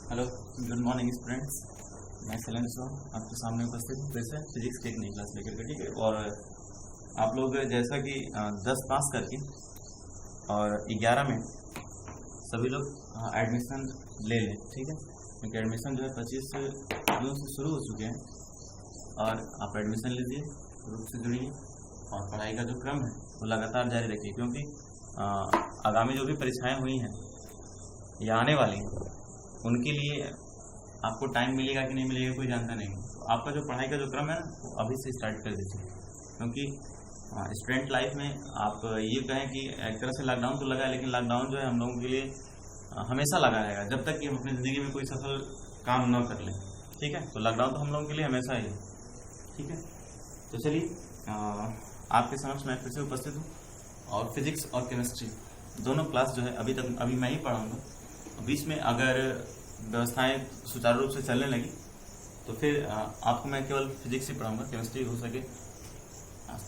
Hello, good morning students. मैं शैलेंद्र आपके सामने उपस्थित हूँ फिर से फिजिक्स की एक नई क्लास लेकर के। ठीक है, और आप लोग जैसा कि 10 पास करके और 11 में सभी लोग एडमिशन ले लें। ठीक है, क्योंकि एडमिशन जो है 25 जून से शुरू हो चुके हैं और आप एडमिशन लीजिए, ग्रुप से जुड़िए और पढ़ाई का जो क्रम है वो लगातार जारी रखिए, क्योंकि आगामी जो भी परीक्षाएं हुई हैं या आने वाली हैं उनके लिए आपको टाइम मिलेगा कि नहीं मिलेगा कोई जानता नहीं। तो आपका जो पढ़ाई का जो क्रम है ना वो अभी से स्टार्ट कर दीजिए, क्योंकि स्टूडेंट लाइफ में आप ये कहें कि एक तरह से लॉकडाउन तो लगा है, लेकिन लॉकडाउन जो है हम लोगों के लिए हमेशा लगा रहेगा जब तक कि हम अपनी ज़िंदगी में कोई सफल काम न कर लें। ठीक है, तो लॉकडाउन तो हम लोगों के लिए हमेशा ही है। ठीक है, तो चलिए आपके समक्ष मैं फिर से उपस्थित हूँ और फिजिक्स और केमिस्ट्री दोनों क्लास जो है अभी मैं ही पढ़ाऊँगा। बीच में अगर व्यवस्थाएं सुचारू रूप से चलने लगी तो फिर आपको मैं केवल फिजिक्स ही पढ़ाऊंगा, केमिस्ट्री हो सके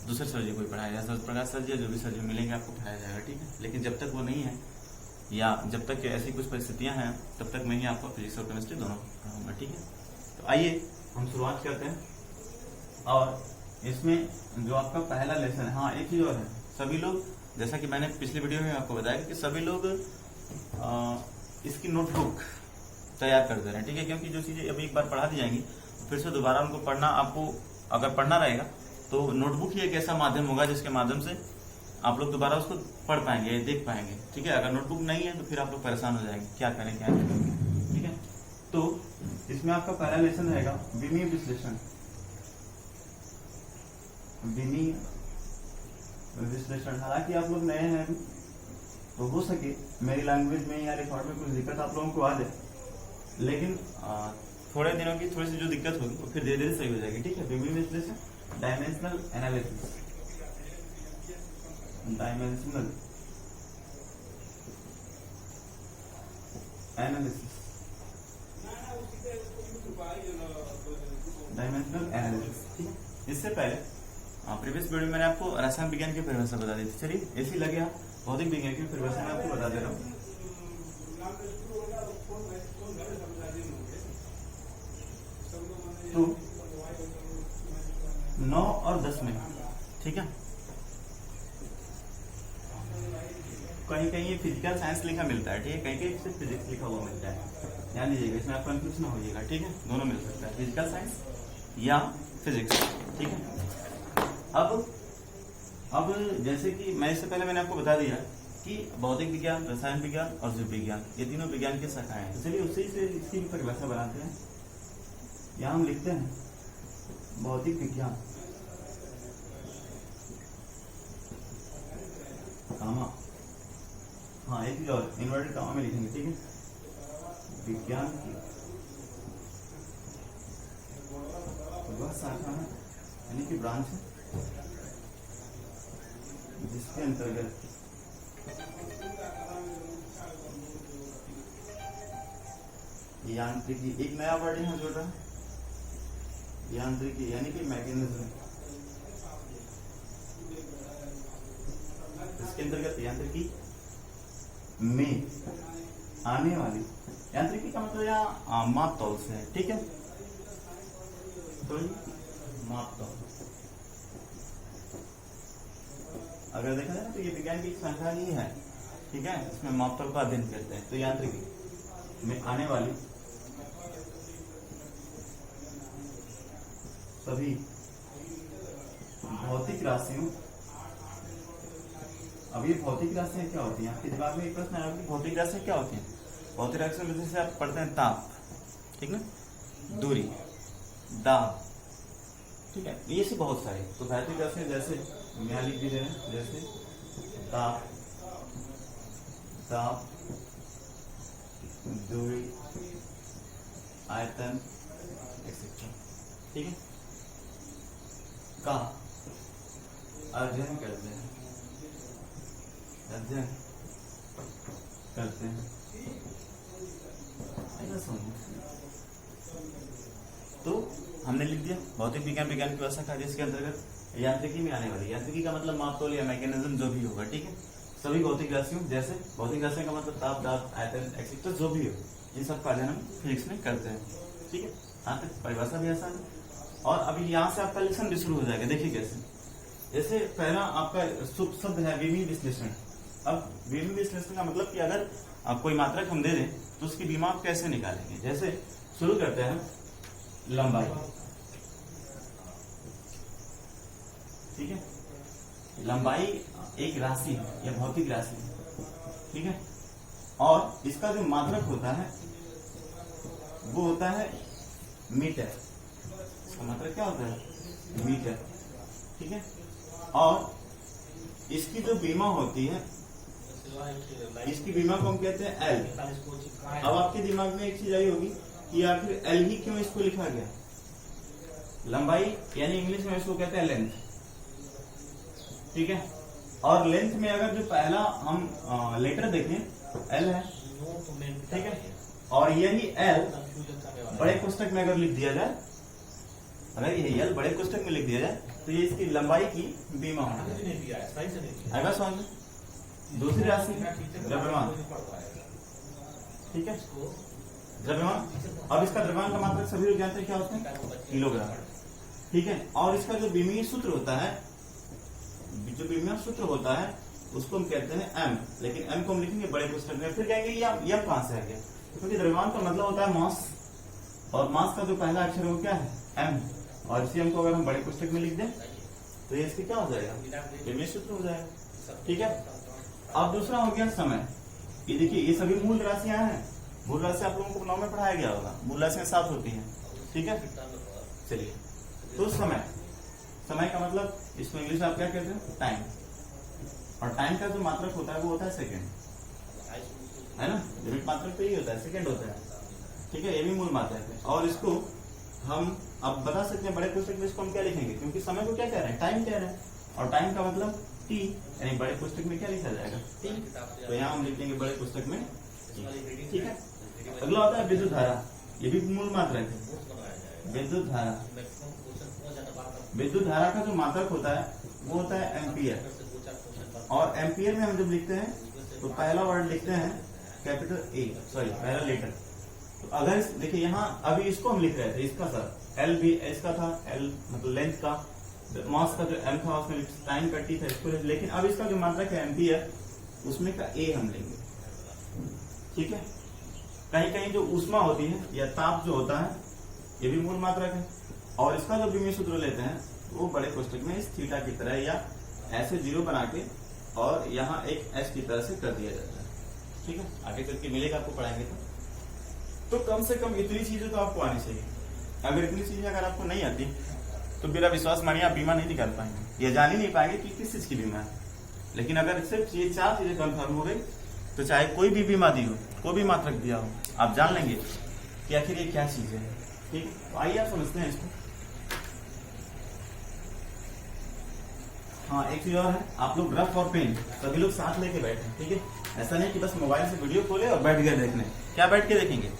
दूसरे सर जी कोई पढ़ाया जाए, प्रकाश सर जी जो भी सर जी मिलेंगे आपको पढ़ाया जाएगा। ठीक है, लेकिन जब तक वो नहीं है या जब तक ऐसी कुछ परिस्थितियां हैं तब तक मैं ही आपको फिजिक्स और केमिस्ट्री दोनों पढ़ाऊंगा। ठीक है, तो आइए हम शुरुआत करते हैं। और इसमें जो आपका पहला लेसन है, हाँ एक चीज और है, सभी लोग जैसा कि मैंने पिछली वीडियो में आपको बताया कि सभी लोग इसकी नोटबुक तैयार कर दे रहे हैं। ठीक है, क्योंकि जो चीजें अभी एक बार पढ़ा दी जाएंगी फिर से दोबारा उनको पढ़ना, आपको अगर पढ़ना रहेगा तो नोटबुक ही एक ऐसा माध्यम होगा जिसके माध्यम से आप लोग दोबारा उसको पढ़ पाएंगे, देख पाएंगे। ठीक है, अगर नोटबुक नहीं है तो फिर आप लोग परेशान हो जाएंगे क्या करें क्या करें। ठीक है, तो इसमें आपका पहला लेसन रहेगा विमीय विश्लेषण। विमीय विश्लेषण, हालांकि आप लोग नए हैं तो हो सके मेरी लैंग्वेज में या रिकॉर्ड में कुछ दिक्कत आप लोगों को आ जाए, लेकिन थोड़े दिनों की थोड़ी सी जो दिक्कत होगी वो फिर धीरे धीरे सही हो जाएगी। ठीक है, विमीय विश्लेषण, dimensional analysis, dimensional analysis, dimensional analysis. ठीक है, इससे पहले प्रीवियस वीडियो में मैंने आपको रसायन विज्ञान की परिभाषा बता दी थी। चलिए ऐसी लगे आप भौतिक विज्ञान की परिभाषा मैं आपको बता दे रहा हूँ। तो 9 और 10 में, ठीक है, कहीं कहीं ये फिजिकल साइंस लिखा मिलता है। ठीक है, कहीं कहीं सिर्फ फिजिक्स लिखा हुआ मिलता है, ध्यान दीजिएगा, इसमें आप कंफ्यूज ना होइएगा। ठीक है, दोनों मिल सकता है, फिजिकल साइंस या फिजिक्स। ठीक है, अब जैसे कि मैं इससे पहले मैंने आपको बता दिया कि भौतिक विज्ञान, रसायन विज्ञान और जीव विज्ञान ये तीनों विज्ञान की शाखाएं हैं। तो चलिए उसी से इसकी भी परिभाषा बनाते हैं। यहाँ हम लिखते हैं भौतिक विज्ञान कामा, हाँ एक चीज और इन्वर्टेड कामा में लिखेंगे। ठीक है, विज्ञान की वह शाखा है यानी कि ब्रांच है जिसके अंतर्गत यांत्रिकी, एक नया वर्ड यहाँ जोड़ रहा है, यांत्रिकी यानी कि मैकेनिज्म, इसके अंतर्गत यांत्रिकी में आने वाली, यांत्रिकी का मतलब यहाँ माप तौल से है। ठीक है, तो माप तौल अगर देखा जाए तो ये विज्ञान की शाखा ही है। ठीक है, इसमें माप तौल का अध्ययन करते हैं। तो यांत्रिकी में आने वाली सभी भौतिक राशियों, अब ये भौतिक राशियां क्या होती हैं, आपके दिमाग में एक प्रश्न आया कि भौतिक राशियां क्या होती हैं। भौतिक राशियों में जैसे आप पढ़ते हैं ताप, ठीक है, दूरी, दाब, ठीक है, ये से बहुत सारे। तो भौतिक राशियां जैसे यहाँ लिख दीजिए, जैसे ताप, ताप, दूरी, आयतन एक्सेट्रा। ठीक है, का अध्ययन करते हैं, अध्ययन करते हैं। तो हमने लिख दिया भौतिक विज्ञान विज्ञान की व्यवस्था का, जिसके अंतर्गत यांत्रिकी में आने वाली, यांत्रिकी का मतलब मापतोल या मैकेनिज्म जो भी होगा। ठीक है, सभी भौतिक राशियों, जैसे भौतिक राशियों का मतलब ताप, दाब, आयतन एक्सेट्रा जो भी हो। इन सब का अध्ययन हम फिजिक्स में करते हैं। ठीक है, यहाँ तक परिभाषा भी आसान है। और अभी यहाँ से आपका लेसन भी शुरू हो जाएगा। देखिए कैसे, जैसे पहला आपका शब्द है विमीय विश्लेषण। अब विमीय विश्लेषण का मतलब कि अगर आप कोई मात्रक हम दे दें तो उसकी बीमा आप कैसे निकालेंगे। जैसे शुरू करते हैं लंबाई। ठीक है, लंबाई एक राशि है, यह भौतिक राशि है। ठीक है, और इसका जो मात्रक होता है वो होता है मीटर। इसका मात्रक क्या होता है? मीटर। ठीक है, और इसकी जो बीमा होती है, इसकी बीमा को हम कहते हैं एल। अब आपके दिमाग में एक चीज आई होगी कि आखिर एल ही क्यों इसको लिखा गया। लंबाई यानी इंग्लिश में इसको कहते हैं लेंथ। ठीक है, और लेंथ में अगर जो पहला हम लेटर देखें एल है। ठीक है, और यही एल बड़े कोष्टक में अगर लिख दिया जाए, अगर यही एल बड़े कोष्टक में लिख दिया जाए तो ये इसकी लंबाई की बीमा होगी। आएगा समझ में? दूसरी राशि द्रव्यमान। ठीक है, द्रव्यमान। अब इसका द्रव्यमान का मात्रक सभी लोग जानते हैं क्या होता है? किलोग्राम। ठीक है, और इसका जो बीमीय सूत्र होता है, जो बीमीय सूत्र होता है उसको हम कहते हैं एम। लेकिन एम को हम लिखेंगे बड़े पुस्तक में। फिर कहेंगे यह कहां से आ गया? क्योंकि द्रव्यमान का मतलब होता है मास, और मास का जो पहला अक्षर है वो क्या है? एम। और इसी एम को अगर हम बड़े पुस्तक में लिख दें तो ये इसकी क्या हो जाएगा? बीमीय सूत्र हो जाएगा। ठीक है, अब दूसरा हो गया समय। ये देखिए, ये सभी मूल राशियां हैं। मूल राशि आप लोगों को 9 में पढ़ाया गया होगा। मूल राशियां 7 होती हैं। ठीक है, चलिए, तो समय। समय का मतलब इसको इंग्लिश में आप क्या कहते हैं? टाइम। और टाइम का जो मात्रक होता है वो होता है सेकंड, है ना? यूनिट मात्रक तो यही होता है, सेकंड होता है। ठीक है, ये भी मूल मात्रक है। और इसको हम अब बता सकते हैं बड़े पुस्तक में इसको हम क्या लिखेंगे, क्योंकि समय को क्या कह रहे हैं? टाइम कह रहे हैं। और टाइम का मतलब टी, यानी बड़े पुस्तक में क्या लिखा जाएगा? टी। तो यहाँ हम लिखेंगे बड़े पुस्तक में टी। ठीक है, अगला होता है विद्युत धारा। ये भी मूल मात्रक है, विद्युत धारा। विद्युत धारा का जो मात्रक होता है वो होता है एम्पियर। और एम्पियर में हम जब लिखते हैं तो पहला वर्ड लिखते हैं कैपिटल ए, सॉरी पहला लेटर। तो अगर देखिए यहाँ अभी इसको हम लिख रहे थे, इसका सर एल भी इसका था, एल मतलब लेंथ का, मास का जो एम था उसमें टाइम का टी था, इसको। लेकिन अब इसका जो मात्रक है एम्पियर, उसमें का ए हम लेंगे। ठीक है, कहीं कहीं जो ऊष्मा होती है या ताप जो होता है ये भी मूल मात्रक है। और इसका जो बीमीय सूत्र लेते हैं वो बड़े कोष्टक में इस थीटा की तरह या ऐसे जीरो बना के और यहाँ एक एच की तरह से कर दिया जाता है। ठीक है, आगे चल के मिलेगा आपको पढ़ाएंगे तो कम से कम इतनी चीजें तो आपको आनी चाहिए। अगर इतनी चीजें अगर आपको नहीं आती तो मेरा विश्वास मानिए आप बीमा नहीं निकाल पाएंगे, या जान ही नहीं पाएंगे कि किस चीज की बीमा है। लेकिन अगर सिर्फ ये 4 चीजें कन्फर्म हो गई तो चाहे कोई भी बीमा दी हो, कोई भी मात्रक दिया हो, आप जान लेंगे कि आखिर ये क्या चीज है। ठीक है, तो आइए आप समझते हैं इसको। हाँ, एक चीज और है, आप लोग रफ और पेन सभी लोग साथ लेके बैठे। ठीक है, ऐसा नहीं कि बस मोबाइल से वीडियो खोले और बैठ गए देखने। क्या बैठ के देखेंगे?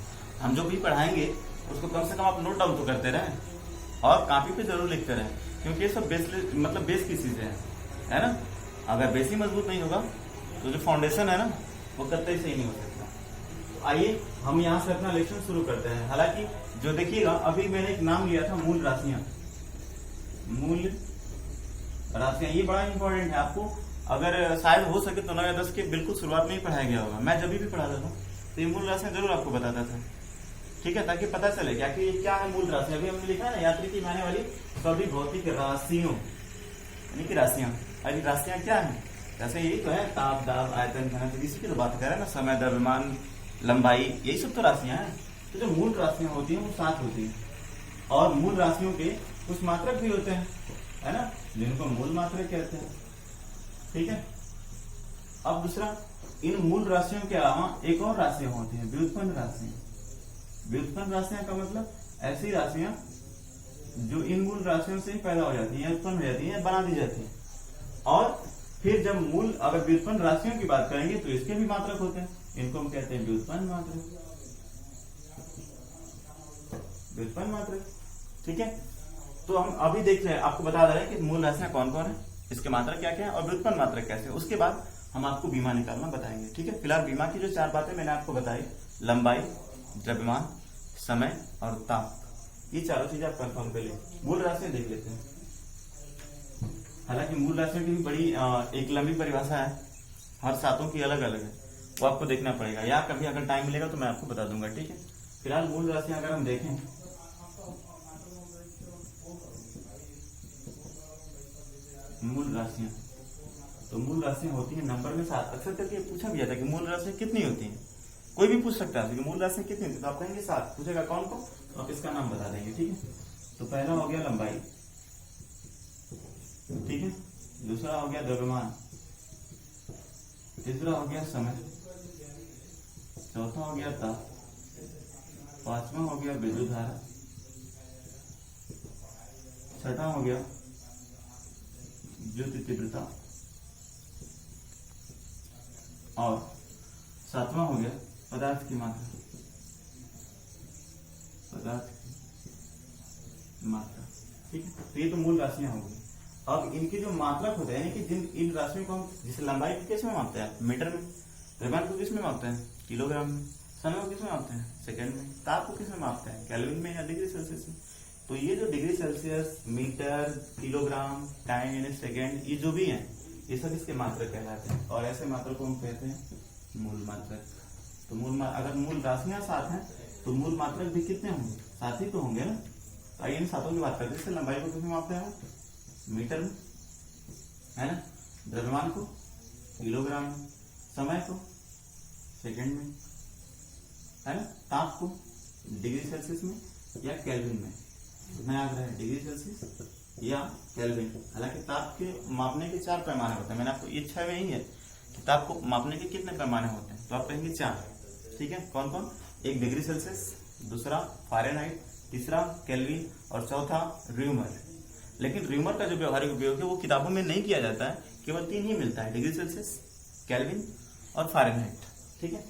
हम जो भी पढ़ाएंगे उसको कम से कम आप नोट डाउन तो करते रहें और कॉपी पे जरूर लिखते रहें, क्योंकि ये सब बेस की चीजें है ना। अगर बेस ही मजबूत नहीं होगा तो जो फाउंडेशन है ना वो कतई सही नहीं हो सकता। तो आइए हम यहाँ से अपना लेक्चर शुरू करते हैं। हालांकि जो देखिएगा, अभी मैंने एक नाम लिया था मूल राशियां। मूल राशियां ये बड़ा इंपॉर्टेंट है आपको। अगर शायद हो सके तो 9 या 10 के बिल्कुल शुरुआत में ही पढ़ाया गया होगा। मैं जब भी पढ़ाता था तो ये मूल राशियां जरूर आपको बताता था। ठीक है, ताकि पता चले क्या कि ये क्या है मूल राशि। अभी हमने लिखा है ना, यात्री की माने वाली सभी भौतिक राशियों, यानी कि राशियां। अरे राशियां क्या है? जैसे यही तो है, ताप, दाब, आयतन, घनत्व, इसी की तो बात कर रहे हैं ना। समय, द्रव्यमान, लंबाई, यही सब तो राशियां हैं। तो जो मूल राशियां होती हैं वो 7 होती है। और मूल राशियों के कुछ मात्रक भी होते हैं, है ना, जिनको मूल मात्रक कहते हैं। ठीक है, अब दूसरा, इन मूल राशियों के अलावा एक और राशियां होती हैं, व्युत्पन्न राशियां। व्युत्पन्न राशियां का मतलब ऐसी राशियां जो इन मूल राशियों से पैदा हो जाती है, उत्पन्न हो जाती है, बना दी जाती है। और फिर जब मूल, अगर व्युत्पन्न राशियों की बात करेंगे तो इसके भी मात्रक होते हैं, इनको हम कहते हैं व्युत्पन्न मात्रक। व्युत्पन्न मात्रक। ठीक है, तो हम अभी देख रहे हैं, आपको बता रहे हैं कि मूल राशियां कौन कौन है, इसके मात्रक क्या क्या है और व्युत्पन्न मात्रक कैसे है। उसके बाद हम आपको बीमा निकालना बताएंगे। ठीक है, फिलहाल बीमा की जो 4 बातें मैंने आपको बताई, लंबाई, द्रव्यमान, समय और ताप, ये चारों चीजें आप कंफर्म कर लें। मूल राशियां देख लेते हैं। हालांकि मूल राशियों की भी बड़ी एक लंबी परिभाषा है, हर सातों की अलग अलग है, वो आपको देखना पड़ेगा, या कभी अगर टाइम मिलेगा तो मैं आपको बता दूंगा, ठीक है। फिलहाल मूल राशियां अगर हम देखें, मूल राशियां, तो मूल राशियां होती हैं नंबर में 7। अक्सर करके पूछा भी जाता है कि मूल राशियां कितनी होती हैं, कोई भी पूछ सकता है कि मूल राशियां कितनी होती है, तो आप कहेंगे 7। पूछेगा कौन को, तो आप इसका नाम बता देंगे, ठीक है। तो पहला हो गया लंबाई, ठीक है, दूसरा हो गया द्रव्यमान, तीसरा हो गया समय, चौथा हो गया ताप, पांचवा हो गया विद्युत धारा, छठा हो गया ज्योति तीव्रता, और सातवां हो गया पदार्थ की मात्रा, पदार्थ की मात्रा, ठीक है। तो ये तो मूल राशियां हो गई। अब इनके जो मात्रक होते हैं, यानी कि जिन इन राशियों को हम, जैसे लंबाई को किस में मापते हैं, मीटर में, द्रव्यमान को किस में मापते हैं, किलोग्राम में, समय को किस में मापते हैं, सेकंड में, ताप को किस में मापते हैं, केल्विन में या डिग्री सेल्सियस में। तो ये जो degree Celsius, metre, kilogram, time unit, second, ये जो भी है, ये सब इसके मात्रक कहलाते हैं, और ऐसे मात्रक को हम कहते हैं मूल मात्रक। तो अगर मूल राशियां 7 हैं तो मूल मात्रक भी कितने होंगे, 7 ही तो होंगे ना। आइए इन सातों की बात करते हैं। जैसे लंबाई को किसमें मापते हैं, मीटर में, है ना, द्रव्यमान को किलोग्राम में, समय को सेकंड में, है ना, ताप को डिग्री सेल्सियस में या केल्विन में। मैं याद रहे डिग्री सेल्सियस या केल्विन। हालांकि ताप के मापने के 4 पैमाने होते हैं, मैंने आपको इच्छा में ही है कि ताप को मापने के कितने पैमाने होते हैं, तो आप कहेंगे 4, ठीक है। कौन कौन, एक डिग्री सेल्सियस, दूसरा फ़ारेनहाइट, तीसरा केल्विन और चौथा र्यूमर। लेकिन र्यूमर का जो व्यवहारिक उपयोग है वो किताबों में नहीं किया जाता है, केवल 3 ही मिलता है, डिग्री सेल्सियस, केल्विन और फ़ारेनहाइट, ठीक है।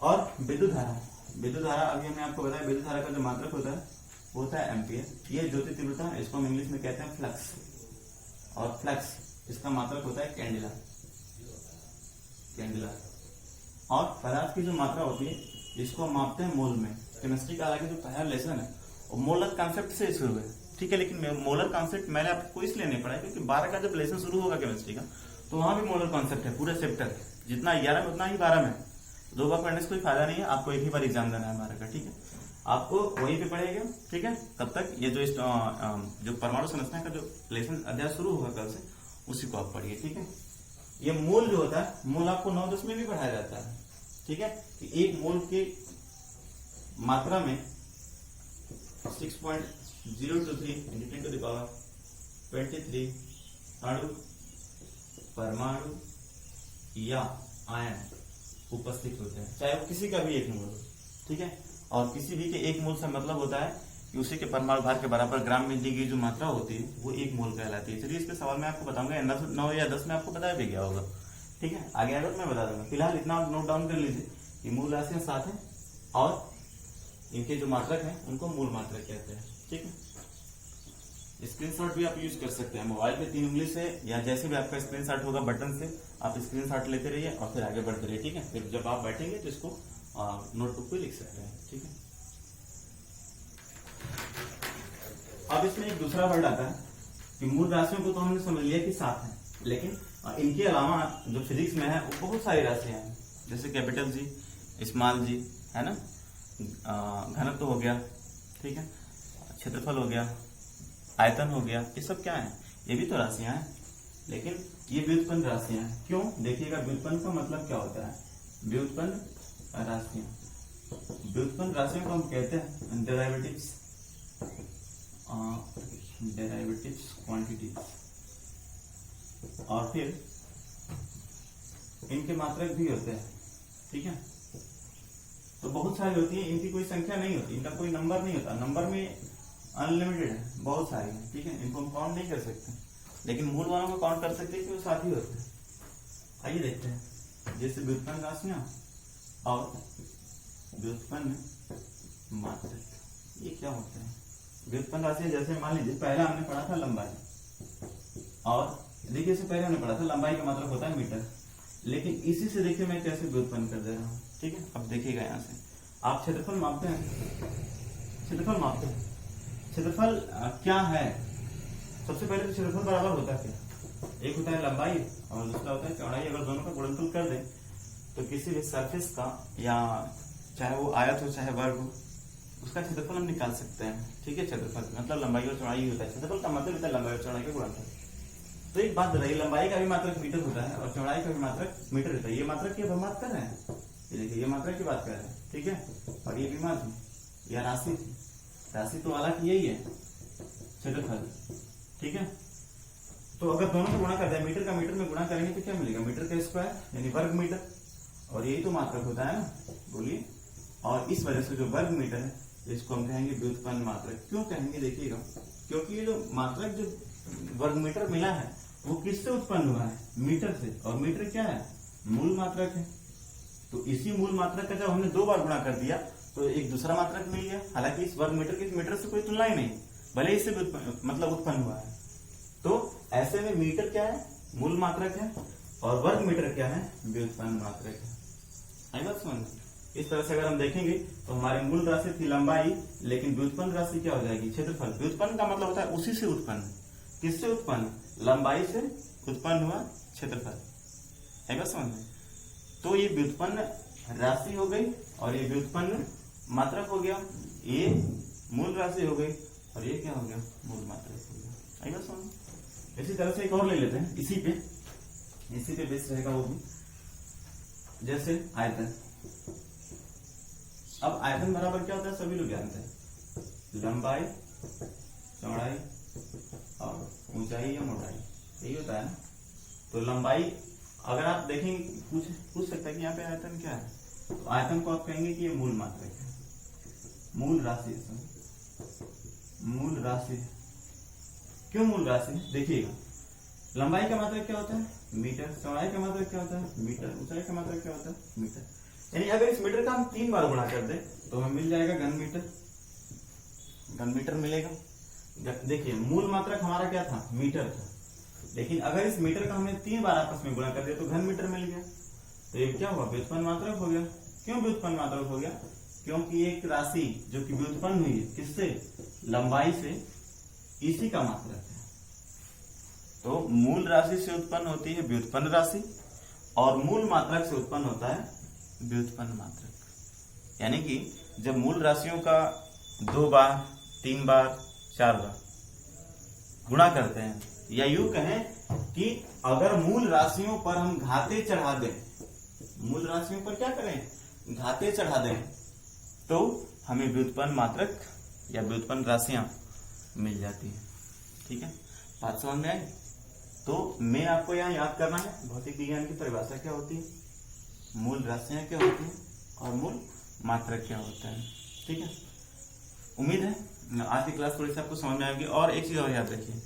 और विद्युत धारा, विद्युत धारा अभी हमने आपको बताया, विद्युत धारा का जो मात्रक होता है वो होता है एम्पियर। ये ज्योति तीव्रता, इसको हम इंग्लिश में कहते हैं फ्लक्स, और फ्लक्स इसका मात्रक होता है कैंडिला, कैंडिला। और पदार्थ की जो मात्रा होती है इसको हम मापते हैं मोल में। केमिस्ट्री का हालांकि जो पहला लेसन है वो मोलर कॉन्सेप्ट से शुरू है, ठीक है। लेकिन मोलर कॉन्सेप्ट मैंने आपको इसलिए नहीं पढ़ा क्योंकि 12 का जब लेसन शुरू होगा केमिस्ट्री का तो वहां भी मोलर कॉन्सेप्ट है, पूरा चैप्टर, जितना 11 में उतना ही 12 में। 2 बार पढ़ने से कोई फायदा नहीं है, आपको एक ही बार एग्जाम देना है 12 का, ठीक है। आपको वहीं पे पढ़ेगा, ठीक है। तब तक ये जो परमाणु संरचना का जो लेसन अध्याय शुरू होगा कल से, उसी को आप पढ़िए, ठीक है। ये मोल जो होता है, मोल आपको 9-10 में भी पढ़ाया जाता है, ठीक है। कि एक मोल की मात्रा में 6.023 × 10⁻23 अणु, परमाणु या आयन उपस्थित होते हैं, चाहे वो किसी का भी एक मोल हो, ठीक है। और किसी भी के एक मोल से मतलब होता है कि उसी के परमाणु भार के बराबर ग्राम में दी गई जो मात्रा होती है वो एक मोल कहलाती है। चलिए इसके सवाल में आपको बताऊंगा, 9 या 10 में आपको बताया भी गया होगा, ठीक है। आगे आगे मैं बता दूंगा। फिलहाल इतना आप नोट डाउन कर लीजिए कि मूल राशियां 7 हैं और इनके जो मात्रक हैं उनको मूल मात्रक कहते हैं, ठीक है। स्क्रीनशॉट भी आप यूज कर सकते हैं मोबाइल पे 3 उंगली से, या जैसे भी आपका स्क्रीनशॉट होगा बटन से आप स्क्रीनशॉट लेते रहिए और फिर आगे बढ़ते रहिए, ठीक है। फिर जब आप बैठेंगे तो इसको नोटबुक पे लिख सकते हैं, ठीक है। अब इसमें एक दूसरा वर्ड आता है कि मूल राशियों को तो हमने समझ लिया कि 7 हैं, लेकिन इनके अलावा जो फिजिक्स में है वो बहुत सारी राशियां हैं, जैसे कैपिटल जी, स्मॉल जी, है ना, घनत्व हो गया, ठीक है, क्षेत्रफल हो गया, आयतन हो गया, ये सब क्या है, ये भी तो राशियां हैं, लेकिन ये व्युत्पन्न राशियां हैं। क्यों, देखिएगा व्युत्पन्न का मतलब क्या होता है, व्युत्पन्न राशियां, व्युत्पन्न राशियों को हम कहते हैं डेरिवेटिव्स, डेरिवेटिव्स क्वांटिटीज। और फिर इनके मात्रक भी होते हैं, ठीक है। तो बहुत सारी होती है, इनकी कोई संख्या नहीं होती, इनका कोई नंबर नहीं होता, नंबर में अनलिमिटेड है, बहुत सारी है, ठीक है। इनको हम काउंट नहीं कर सकते, लेकिन मूल वालों को काउंट कर सकते हैं कि वो 7 ही होते हैं। आइए देखते हैं, जैसे व्युत्पन्न राशियां और व्युत्पन्न मात्रक, ये क्या होता है। व्युत्पन्न राशियां जैसे मान लीजिए पहला हमने पढ़ा था लंबाई, और देखिए इससे पहले हमने पढ़ा था लंबाई का मात्रक होता है मीटर, लेकिन इसी से देखिए मैं कैसे व्युत्पन्न कर दे रहा हूँ, ठीक है। अब देखिएगा यहाँ से आप क्षेत्रफल मापते हैं, क्षेत्रफल मापते हैं, क्षेत्रफल क्या है? सबसे पहले तो क्षेत्रफल बराबर होता है क्या? एक होता है लंबाई और दूसरा होता है चौड़ाई। अगर दोनों का गुणनफल कर दें तो किसी भी सरफेस का, या चाहे वो आयत हो चाहे वर्ग हो, उसका क्षेत्रफल हम निकाल सकते हैं। ठीक है, क्षेत्रफल मतलब लंबाई और चौड़ाई होता है, क्षेत्रफल का मतलब होता है लंबाई और चौड़ाई का गुणनफल। तो एक बात बताइए, लंबाई का भी मात्रक मीटर होता है और चौड़ाई का भी मात्रक मीटर होता है। ये मात्रक की हम बात कर रहे हैं, ये देखिए ये मात्रक की बात कर रहे हैं, ठीक है। और ये विमा थी, यह राशि थी, राशि तो हालांकि यही है क्षेत्रफल, ठीक है। तो अगर दोनों को गुणा कर दें, मीटर का मीटर में गुणा करेंगे तो क्या मिलेगा? मीटर का स्क्वायर यानी वर्ग मीटर, और यही तो मात्रक होता है ना, बोलिए। और इस वजह से जो वर्ग मीटर है इसको हम कहेंगे व्युत्पन्न मात्रक। क्यों कहेंगे देखिएगा, क्योंकि ये जो मात्रक जो वर्ग मीटर मिला है वो किससे उत्पन्न हुआ है? मीटर से। और मीटर क्या है? मूल मात्रक है। तो इसी मूल मात्रक का जब हमने 2 बार गुणा कर दिया तो एक दूसरा मात्रक मिल गया। हालांकि इस वर्ग मीटर की मीटर से कोई तुलना ही नहीं, भले इससे मतलब उत्पन्न हुआ है। तो ऐसे में मीटर क्या है? मूल मात्रक है, और वर्ग मीटर क्या है? व्युत्पन्न मात्रक है। आई बात समझ? इस तरह से अगर हम देखेंगे तो हमारी मूल राशि थी लंबाई, लेकिन व्युत्पन्न राशि क्या हो जाएगी? क्षेत्रफल। व्युत्पन्न का मतलब होता है उसी से उत्पन्न। किससे उत्पन्न? लंबाई से उत्पन्न हुआ क्षेत्रफल। आई बात समझ? तो ये व्युत्पन्न राशि हो गई और ये व्युत्पन्न मात्रक हो गया, ये मूल राशि हो गई और ये क्या हो गया? मूल मात्रक हो गया। आई बात समझ? इसी तरह से एक और ले लेते हैं, इसी पे बेस रहेगा वो भी, जैसे आयतन। अब आयतन बराबर क्या होता है? सभी लोग जानते हैं, लंबाई, चौड़ाई और ऊंचाई या मोटाई, यही होता है ना। तो लंबाई अगर आप देखेंगे, पूछ सकता है कि यहाँ पे आयतन क्या है, तो आयतन को आप कहेंगे कि ये मूल मात्रक है, मूल राशि। मूल राशि क्यों मूल राशि? देखिएगा, लंबाई का मात्रक क्या होता है? मीटर। चौड़ाई का मात्रक क्या होता है? मीटर। ऊंचाई का मात्रक क्या होता है? मीटर। यानी अगर इस मीटर का हम 3 बार गुणा कर दें तो हमें मिल जाएगा घन मीटर। घन मीटर मिलेगा। देखिए मूल मात्रक हमारा क्या था? मीटर था, लेकिन अगर इस मीटर का हमने 3 बार आपस में गुणा कर दिया तो घन मीटर मिल गया। तो ये क्या हुआ? व्युत्पन्न मात्रक हो गया। क्यों व्युत्पन्न मात्रक हो गया? क्योंकि एक राशि जो कि व्युत्पन्न हुई है किससे? लंबाई से, इसी का मात्रक है। तो मूल राशि से उत्पन्न होती है व्युत्पन्न राशि, और मूल मात्रक से उत्पन्न होता है व्युत्पन्न मात्रक। यानी कि जब मूल राशियों का 2 बार, 3 बार, 4 बार गुणा करते हैं, या यूं कहें कि अगर मूल राशियों पर हम घाते चढ़ा दें, मूल राशियों पर क्या करें? घाते चढ़ा दें, तो हमें व्युत्पन्न मात्रक या व्युत्पन्न राशियां मिल जाती है। ठीक है, बात समझ में आई? तो मैं आपको यहाँ याद करना है भौतिक विज्ञान की परिभाषा क्या होती है, मूल राशियां क्या होती है और मूल मात्रक क्या होता है। ठीक है, उम्मीद है आज की क्लास थोड़ी सी आपको समझ में आएगी। और एक चीज और याद रखिए,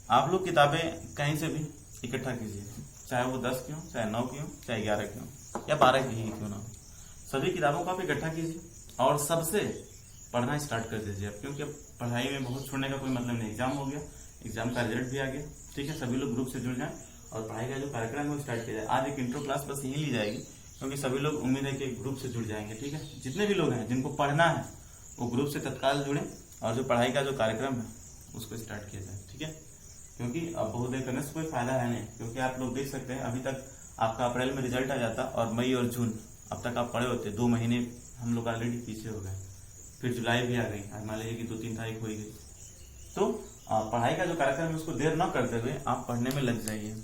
आप लोग किताबें कहीं से भी इकट्ठा कीजिए, चाहे वो 10 की हो, चाहे 9 की हो, चाहे 11 की हो, या 12 की ही क्यों ना हो, सभी किताबों को आप इकट्ठा कीजिए और सबसे पढ़ना स्टार्ट कर दीजिए अब, क्योंकि अब पढ़ाई में बहुत छोड़ने का कोई मतलब नहीं। एग्जाम हो गया, एग्जाम का रिजल्ट भी आ गया। ठीक है, सभी लोग ग्रुप से जुड़ जाएं और पढ़ाई का जो कार्यक्रम है वो स्टार्ट किया जाए। आज एक इंट्रो क्लास बस यही ली जाएगी, क्योंकि सभी लोग उम्मीद है कि ग्रुप से जुड़ जाएंगे। ठीक है, जितने भी लोग हैं जिनको पढ़ना है वो ग्रुप से तत्काल जुड़े और जो पढ़ाई का जो कार्यक्रम है उसको स्टार्ट किया जाए। ठीक है, क्योंकि अब बहुत देर करने से कोई फायदा है नहीं, क्योंकि आप लोग देख सकते हैं अभी तक आपका अप्रैल में रिजल्ट आ जाता और मई और जून अब तक आप पढ़े होते, 2 महीने हम लोग ऑलरेडी पीछे हो गए, फिर जुलाई भी आ गई, मान लीजिए कि 2-3 तारीख हो गई। तो पढ़ाई का जो कार्यक्रम है उसको देर न करते हुए आप पढ़ने में लग जाइए।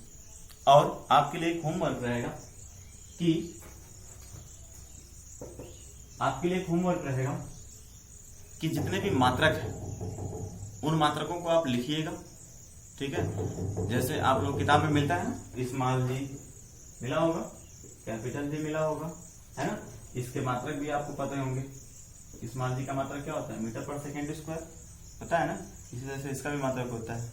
और आपके लिए एक होमवर्क रहेगा कि जितने भी मात्रक हैं उन मात्रकों को आप लिखिएगा। ठीक है, जैसे आप लोग किताब में मिलता है ना, स्मॉल जी मिला होगा, कैपिटल जी मिला होगा, है ना। इसके मात्रक भी आपको पता होंगे। स्मॉल जी का मात्रक क्या होता है? मीटर पर सेकेंड स्क्वायर, पता है ना। इसी तरह से इसका भी मात्रक होता है,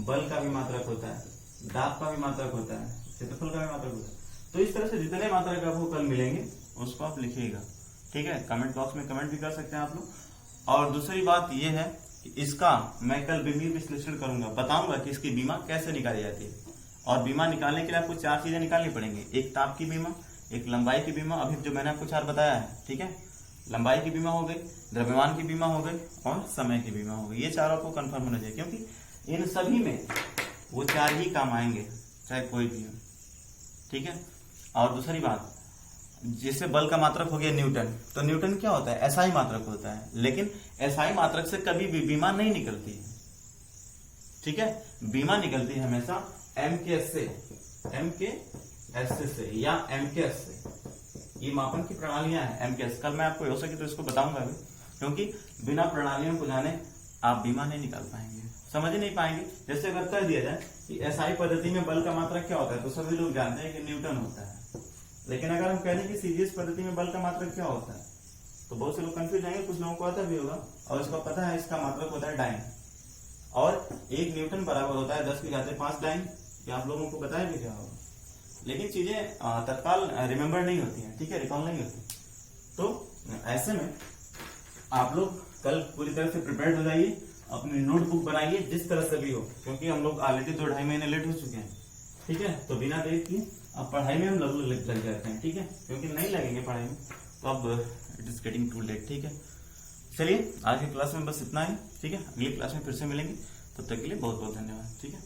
बल का भी मात्रक होता है, दाब का भी मात्रक होता है, क्षेत्रफल का भी मात्रक होता है। तो इस तरह से जितने मात्रक आपको कल मिलेंगे उसको आप लिखिएगा। ठीक है, कमेंट बॉक्स में कमेंट भी कर सकते हैं आप लोग। और दूसरी बात यह है कि इसका मैं कल बीमा विश्लेषण करूंगा, बताऊंगा कि इसकी बीमा कैसे निकाली जाती है। और बीमा निकालने के लिए आपको 4 चीजें निकालनी पड़ेंगी, एक ताप की बीमा, एक लंबाई की बीमा, अभी जो मैंने आपको 4 बताया है। ठीक है, लंबाई की बीमा हो गई, द्रव्यमान की बीमा हो गई और समय की बीमा हो गई। ये चारों को कंफर्म होना चाहिए, क्योंकि इन सभी में वो चार ही काम आएंगे, चाहे कोई भी हो। ठीक है। और दूसरी बात, जैसे बल का मात्रक हो गया न्यूटन, तो न्यूटन क्या होता है, एसआई मात्रक होता है, लेकिन एसआई मात्रक से कभी भी बीमा नहीं निकलती है। ठीक है। बीमा निकलती है हमेशा एम के एस से या एम के एस से। ये मापन की प्रणालियां हैं एम के एस। कल मैं आपको हो सके तो इसको बताऊंगा भी, क्योंकि बिना प्रणालियों को जाने आप बीमा नहीं निकाल पाएंगे, समझ ही नहीं पाएंगे। जैसे अगर कह दिया जाए कि एसआई पद्धति में बल का मात्रक क्या होता है, तो सभी लोग जानते हैं कि न्यूटन होता है। लेकिन अगर हम कह दें कि सीजीएस पद्धति में बल का मात्रक क्या होता है, तो बहुत से लोग कंफ्यूज जाएंगे, कुछ लोगों को आता भी होगा और इसको पता है इसका मात्रक होता है डाइन, और 1 न्यूटन बराबर होता है 10 की घात 5 डाइन। ये आप लोगों को बताया भी क्या होगा, लेकिन चीजें तत्काल रिमेम्बर नहीं होती हैं, ठीक है, रिकॉल नहीं होती। तो ऐसे में आप लोग कल पूरी तरह से प्रिपेयर्ड हो जाइए, अपनी नोटबुक बनाइए जिस तरह से भी हो, क्योंकि हम लोग ऑलरेडी 2-2.5 महीने लेट हो चुके हैं। ठीक है। तो बिना देर की अब पढ़ाई में हम लग जाते हैं। ठीक है, क्योंकि नहीं लगेंगे पढ़ाई में, तो अब it is getting too late. ठीक है, चलिए आज की क्लास में बस इतना ही। ठीक है, अगली क्लास में फिर से मिलेंगे, तब तक के लिए बहुत बहुत धन्यवाद। ठीक है।